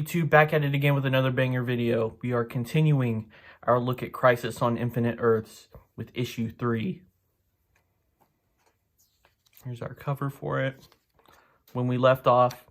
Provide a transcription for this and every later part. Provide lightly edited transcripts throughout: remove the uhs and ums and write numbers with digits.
YouTube? Back at it again with another banger video. We are continuing our look at Crisis on Infinite Earths with issue 3. Here's our cover for it. When we left off,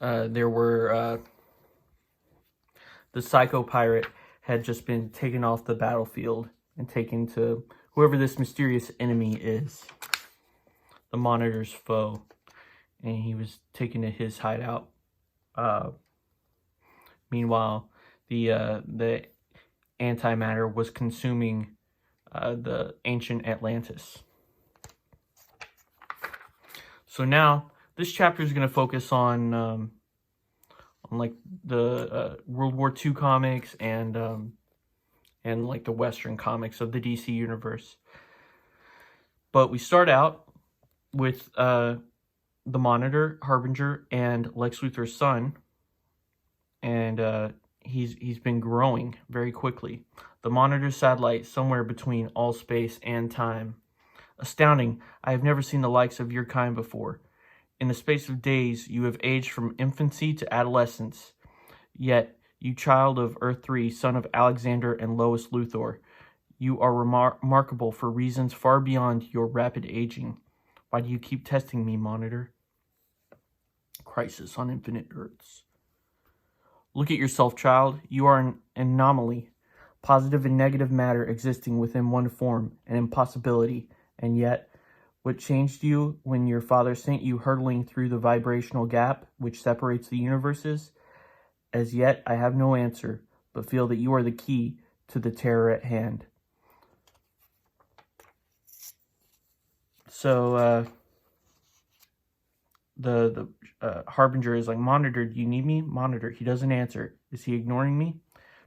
there were the Psycho Pirate had just been taken off the battlefield and taken to whoever this mysterious enemy is, the Monitor's foe, and he was taken to his hideout. Meanwhile, the antimatter was consuming the ancient Atlantis. So now this chapter is going to focus on like the World War II comics and like the Western comics of the DC universe. But we start out with the Monitor, Harbinger, and Lex Luthor's son, and he's been growing very quickly. The Monitor satellite somewhere between all space and time. Astounding! I have never seen the likes of your kind before. In the space of days, you have aged from infancy to adolescence. Yet, you child of Earth 3, son of Alexander and Lois Luthor, you are remarkable for reasons far beyond your rapid aging. Why do you keep testing me, Monitor? Crisis on Infinite Earths. Look at yourself, child. You are an anomaly. Positive and negative matter existing within one form, an impossibility. And yet, what changed you when your father sent you hurtling through the vibrational gap which separates the universes? As yet, I have no answer, but feel that you are the key to the terror at hand. So, the Harbinger is like, Monitor, do you need me? Monitor, he doesn't answer. Is he ignoring me?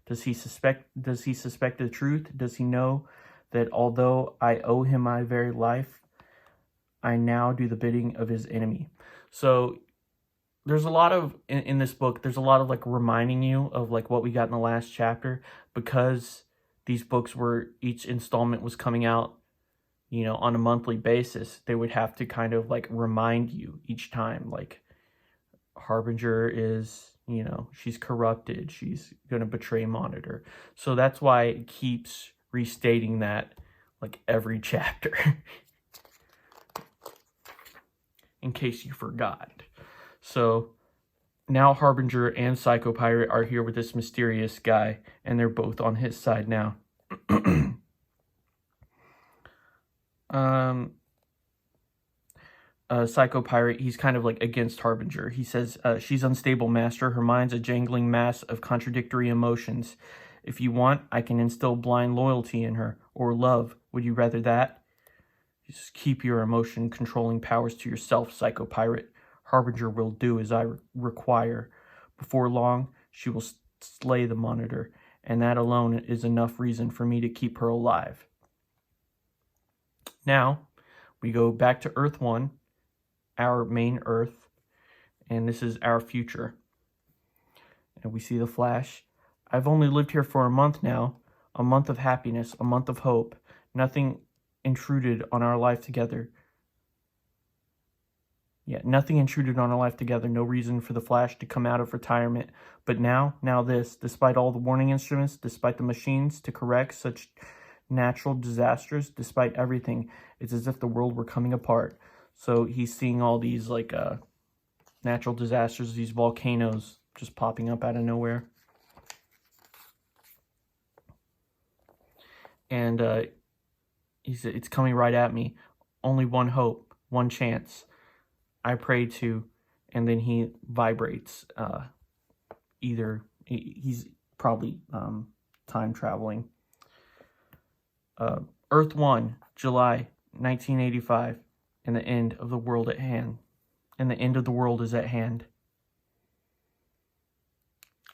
Does he suspect the truth? Does he know that although I owe him my very life, I now do the bidding of his enemy? So there's a lot of, in this book, there's a lot of like reminding you of like what we got in the last chapter, because these books were, each installment was coming out, you know, on a monthly basis. They would have to kind of like remind you each time, like Harbinger is, you know, she's corrupted, she's going to betray Monitor. So that's why it keeps restating that like every chapter. In case you forgot. So now Harbinger and Psycho Pirate are here with this mysterious guy, and they're both on his side now. Psycho Pirate, he's kind of like against Harbinger. He says, she's unstable, master. Her mind's a jangling mass of contradictory emotions. If you want, I can instill blind loyalty in her, or love. Would you rather that? Just keep your emotion-controlling powers to yourself, Psycho Pirate. Harbinger will do as I require. Before long, she will slay the Monitor, and that alone is enough reason for me to keep her alive. Now, we go back to Earth 1, our main Earth, and this is our future. And we see the Flash. I've only lived here for a month now, a month of happiness, a month of hope. Nothing intruded on our life together. Nothing intruded on our life together. No reason for the Flash to come out of retirement. But now this, despite all the warning instruments, despite the machines to correct such natural disasters, despite everything, it's as if the world were coming apart. So he's seeing all these like natural disasters, these volcanoes just popping up out of nowhere. And he said, it's coming right at me. Only one hope, one chance. I pray to, and then he vibrates. Either he's probably time traveling. Earth 1, July 1985, and the end of the world at hand. And the end of the world is at hand.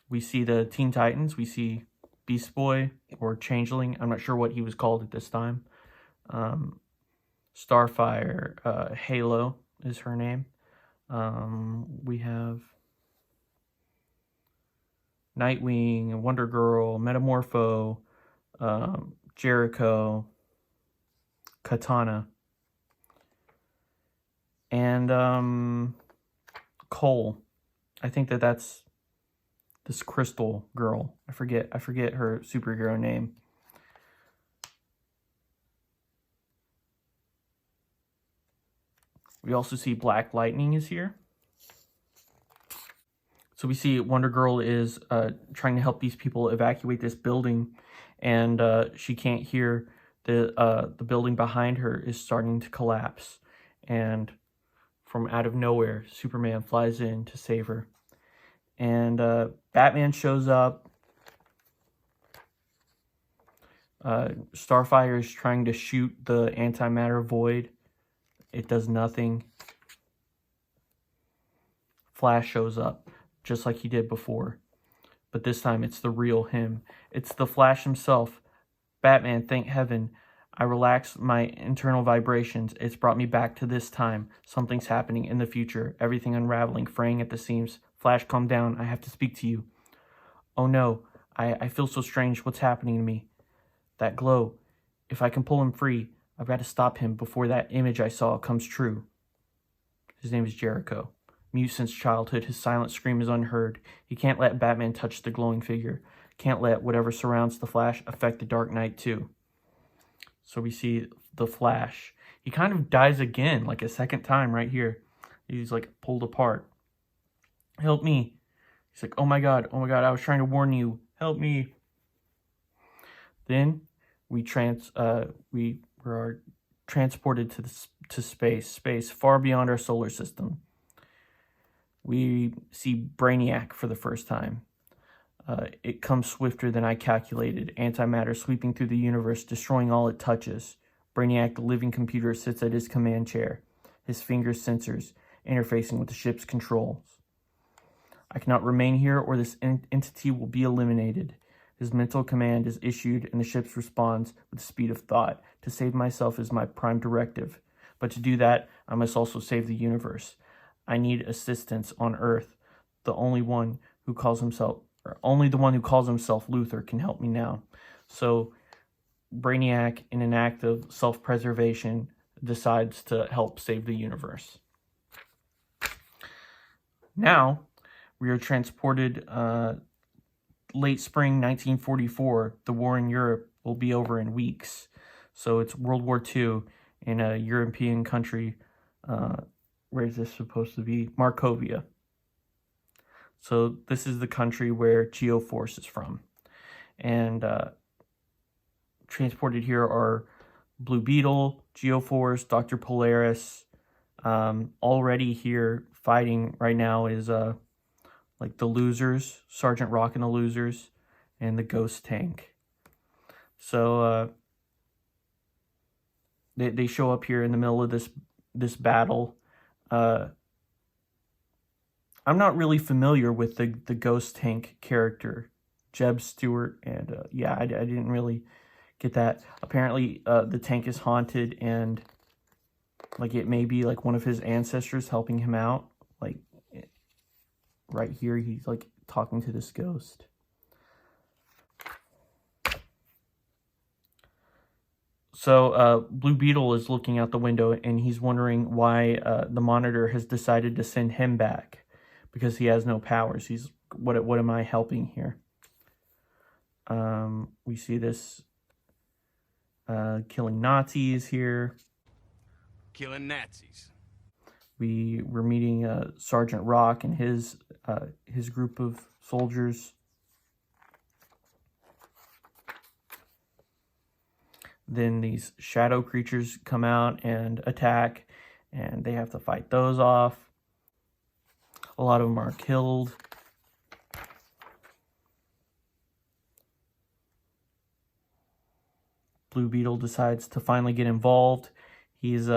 We see the Teen Titans. We see Beast Boy or Changeling. I'm not sure what he was called at this time. Starfire, Halo is her name. We have Nightwing, Wonder Girl, Metamorpho, Jericho, Katana, and Cole. I think that's this Crystal girl. I forget her superhero name. We also see Black Lightning is here. So we see Wonder Girl is trying to help these people evacuate this building, and she can't hear the building behind her is starting to collapse. And from out of nowhere, Superman flies in to save her. And Batman shows up. Starfire is trying to shoot the antimatter void. It does nothing. Flash shows up, just like he did before. But this time it's the real him. It's the Flash himself. Batman, thank heaven. I relaxed my internal vibrations. It's brought me back to this time. Something's happening in the future. Everything unraveling, fraying at the seams. Flash, calm down. I have to speak to you. Oh no, I feel so strange. What's happening to me? That glow. If I can pull him free, I've got to stop him before that image I saw comes true. His name is Jericho. Mute since childhood, his silent scream is unheard. He can't let Batman touch the glowing figure. Can't let whatever surrounds the Flash affect the Dark Knight too. So we see the Flash. He kind of dies again, like a second time right here. He's like pulled apart. Help me. He's like, oh my god, I was trying to warn you. Help me. Then we are transported to space far beyond our solar system. We see Brainiac for the first time. It comes swifter than I calculated. Antimatter sweeping through the universe, destroying all it touches. Brainiac, the living computer, sits at his command chair, his fingers sensors, interfacing with the ship's controls. I cannot remain here or this entity will be eliminated. His mental command is issued and the ship responds with the speed of thought. To save myself is my prime directive. But to do that, I must also save the universe. I need assistance on Earth. Only the one who calls himself Luthor can help me now. So Brainiac, in an act of self-preservation, decides to help save the universe. Now, we are transported late spring 1944. The war in Europe will be over in weeks. So it's World War II in a European country. Where is this supposed to be? Markovia. So this is the country where Geoforce is from. And transported here are Blue Beetle, Geoforce, Dr. Polaris. Already here fighting right now is like the Losers, Sergeant Rock and the Losers, and the Ghost Tank. So they show up here in the middle of this battle. I'm not really familiar with the Ghost Tank character, Jeb Stewart, and I didn't really get that. Apparently, the tank is haunted, and like it may be like one of his ancestors helping him out. Like right here, he's like talking to this ghost. So Blue Beetle is looking out the window, and he's wondering why the Monitor has decided to send him back, because he has no powers. He's, what am I helping here? We see this killing Nazis here. Killing Nazis. We're meeting Sergeant Rock and his group of soldiers. Then these shadow creatures come out and attack, and they have to fight those off. A lot of them are killed. Blue Beetle decides to finally get involved. He's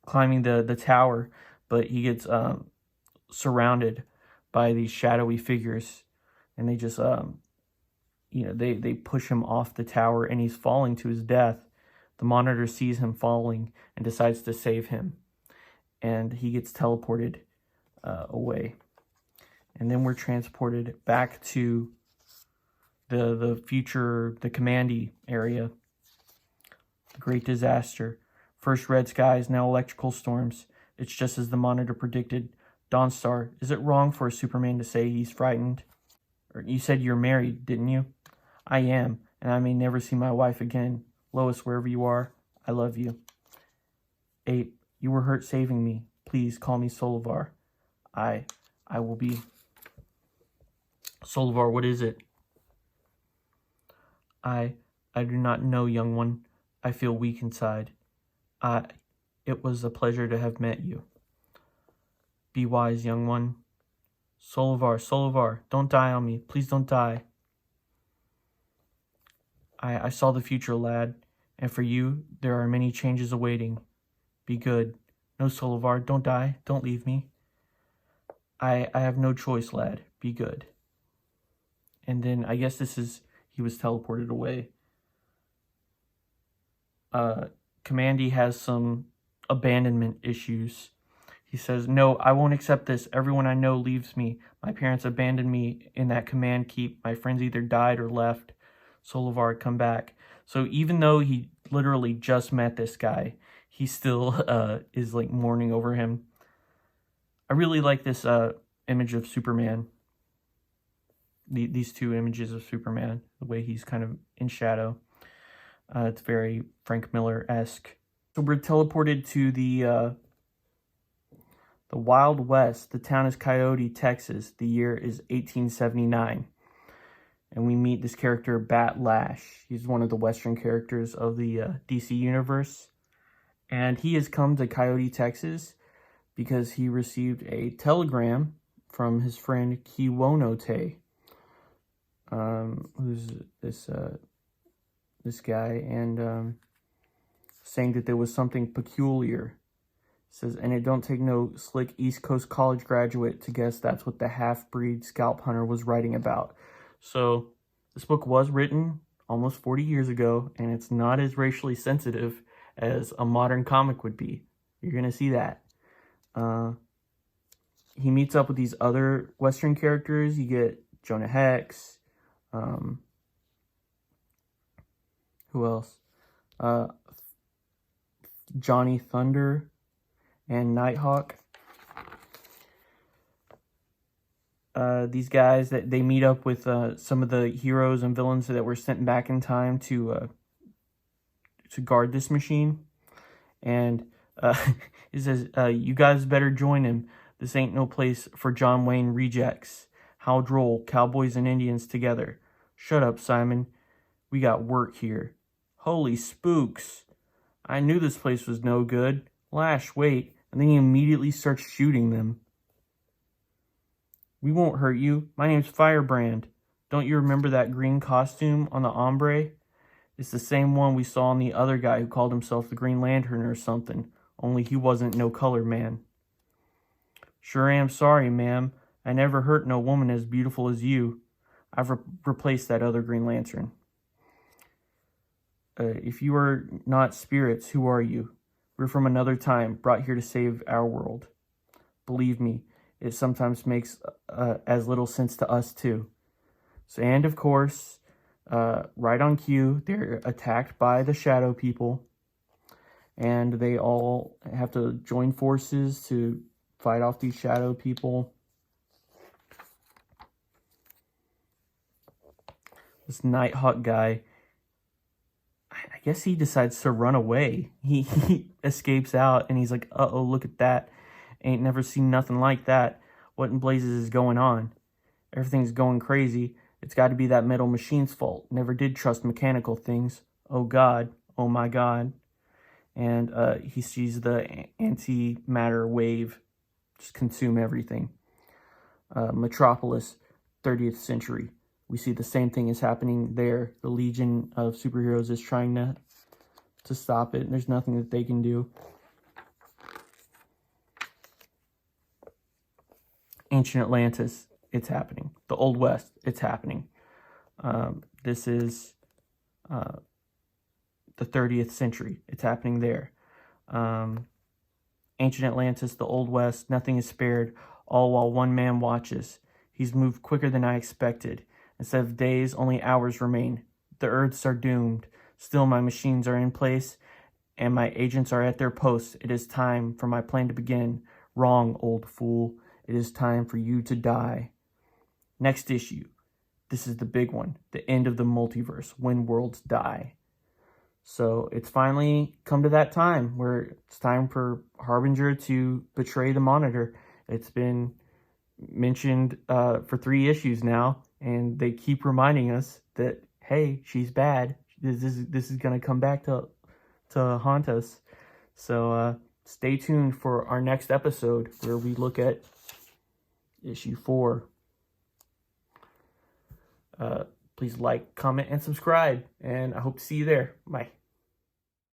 climbing the tower, but he gets surrounded by these shadowy figures, and they just they push him off the tower, and he's falling to his death. The Monitor sees him falling and decides to save him, and he gets teleported away. And then we're transported back to the future, the Commandy area. The Great Disaster. First red skies, now electrical storms. It's just as the Monitor predicted. Dawnstar, is it wrong for a Superman to say he's frightened? Or you said you're married, didn't you? I am, and I may never see my wife again. Lois, wherever you are, I love you. Ape, you were hurt saving me. Please call me Solivar. I will be. Solivar, what is it? I do not know, young one. I feel weak inside. It was a pleasure to have met you. Be wise, young one. Solivar, don't die on me. Please don't die. I saw the future, lad, and for you, there are many changes awaiting. Be good. No, Solivar, don't die. Don't leave me. I have no choice, lad. Be good. And then, I guess he was teleported away. Commandy has some abandonment issues. He says, no, I won't accept this. Everyone I know leaves me. My parents abandoned me in that command keep. My friends either died or left. Solivar, come back. So even though he literally just met this guy, he still is like mourning over him. I really like this image of Superman. These two images of Superman, the way he's kind of in shadow. It's very Frank Miller-esque. So we're teleported to the Wild West. The town is Coyote, Texas. The year is 1879. And we meet this character, Bat Lash. He's one of the Western characters of the DC Universe. And he has come to Coyote, Texas, because he received a telegram from his friend Kiwonote, who's this guy, and saying that there was something peculiar. It says, and it don't take no slick East Coast college graduate to guess that's what the half-breed scalp hunter was writing about. So this book was written almost 40 years ago, and it's not as racially sensitive as a modern comic would be. You're going to see that. He meets up with these other Western characters. You get Jonah Hex. Who else? Johnny Thunder and Nighthawk. These guys, that they meet up with some of the heroes and villains that were sent back in time to guard this machine. And it says, you guys better join him. This ain't no place for John Wayne rejects. How droll, cowboys and Indians together. Shut up, Simon. We got work here. Holy spooks. I knew this place was no good. Lash, wait. And then he immediately starts shooting them. We won't hurt you. My name's Firebrand. Don't you remember that green costume on the ombre? It's the same one we saw on the other guy who called himself the Green Lantern or something. Only he wasn't no colored man. Sure am sorry, ma'am. I never hurt no woman as beautiful as you. I've replaced that other Green Lantern. If you are not spirits, who are you? We're from another time, brought here to save our world. Believe me, it sometimes makes as little sense to us too. So, and of course, right on cue, they're attacked by the Shadow People, and they all have to join forces to fight off these Shadow People. This Nighthawk guy, I guess he decides to run away. He escapes out, and he's like, uh-oh, look at that. Ain't never seen nothing like that. What in blazes is going on? Everything's going crazy. It's got to be that metal machine's fault. Never did trust mechanical things. Oh, God. Oh, my God. And he sees the antimatter wave just consume everything. Metropolis, 30th century. We see the same thing is happening there. The Legion of Superheroes is trying to stop it. There's nothing that they can do. Ancient Atlantis, it's happening. The Old West, it's happening. This is the 30th century. It's happening there. Ancient Atlantis, the Old West, nothing is spared, all while one man watches. He's moved quicker than I expected. Instead of days, only hours remain. The Earths are doomed. Still, my machines are in place, and my agents are at their posts. It is time for my plan to begin. Wrong, old fool. It is time for you to die. Next issue. This is the big one. The end of the multiverse. When worlds die. So it's finally come to that time where it's time for Harbinger to betray the Monitor. It's been mentioned for 3 issues now, and they keep reminding us that, hey, she's bad. This is going to come back to haunt us. So stay tuned for our next episode where we look at issue 4. Please like, comment, and subscribe, and I hope to see you there. Bye.